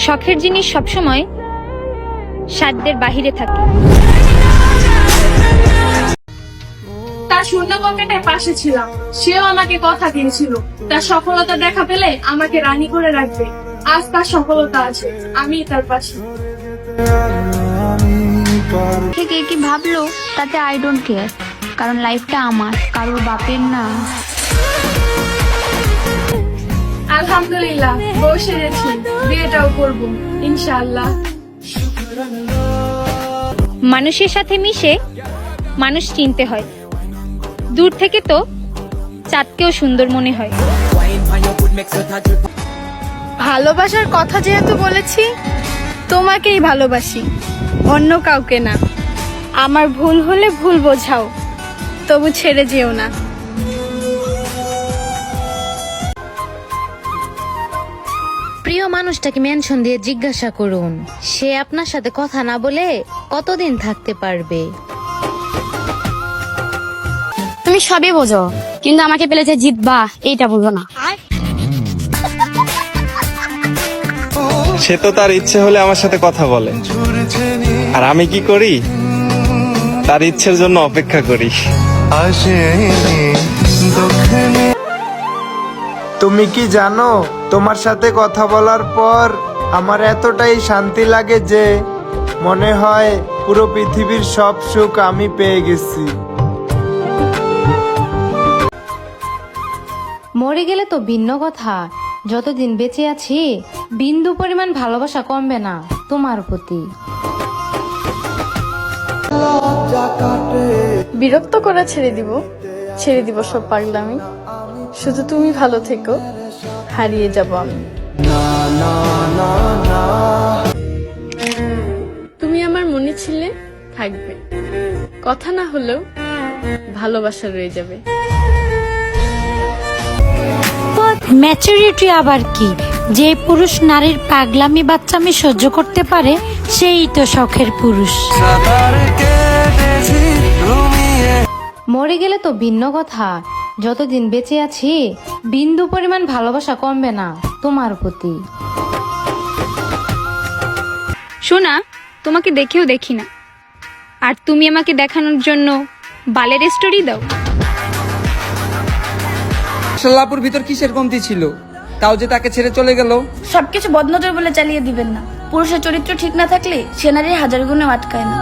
শখের জিনিস সবসময় সাধ্যের বাহিরে থাকে। তার শূন্য পকেটের পাশে ছিলাম, সেও আমাকে কথা দিয়েছিল তার সফলতা দেখা পেলে আমাকে রানী করে রাখবে। আজ তার সফলতা আছে, আমি তার পাশে। থেকে কি ভাবলো তাতে আই ডোন্ট কেয়ার, কারণ লাইফটা আমার, কারোর বাপের না। আলহামদুলিল্লাহ, বউ সেরেছি, বিয়েটাও করবো ইনশাআল্লাহ। মানুষের সাথে মিশে মানুষ চিনতে হয়, দূর থেকে তো চাঁদকেও সুন্দর মনে হয়। ভালোবাসার কথা যেহেতু বলেছি, তোমাকেই ভালোবাসি, অন্য কাউকে না। আমার ভুল হলে ভুল বোঝাও, তবু ছেড়ে যেও না। প্রিয় মানুষটাকে মেনশন দিয়ে জিজ্ঞাসা করুন, সে আপনার সাথে কথা না বলে কতদিন থাকতে পারবে। তুমি সবই বোঝো, কিন্তু আমাকে পেলে যে জিতবা এইটা বোঝো না। সে তো তার ইচ্ছে হলে আমার সাথে কথা বলে, আর আমি কি করি, তার ইচ্ছের জন্য অপেক্ষা করি। তুমি কি জানো, তোমার সাথে কথা বলার পর আমার এতটাই শান্তি লাগে যে মনে হয় পুরো পৃথিবীর সব সুখ আমি পেয়ে গেছি। মরে গেলে তো ভিন্ন কথা, যতদিন বেঁচে আছি বিন্দু পরিমাণ ভালোবাসা কমবে না তোমার প্রতি। বিরক্ত করে ছেড়ে দিব সব পাগলামি। শুধু তুমি ভালো থেকো, হারিয়ে যাব আমি। তুমি আমার মনে ছিলে, থাকবে, কথা না হলেও ভালোবাসা রয়ে যাবে। ম্যাচুরিটি আবার কি? যে পুরুষ নারীর পাগলামি বাচ্চামি সহ্য করতে পারে সেই তো শখের পুরুষ। মরে গেলে তো ভিন্ন কথা, যতদিন বেঁচে আছি বিন্দু পরিমাণ ভালোবাসা কমবে না তোমার প্রতি। শোনা, তোমাকে দেখেও দেখি না, আর তুমি আমাকে দেখানোর জন্য বালের স্টোরি দাও। শাল্লাপুর ভিতর কিসের কমতি ছিল, তাও যে তাকে ছেড়ে চলে গেল। সবকিছু বদনজর বলে চালিয়ে দিবেন না। পুরুষের চরিত্র ঠিক না থাকলে সে নারীর হাজার গুণে আটকায় না।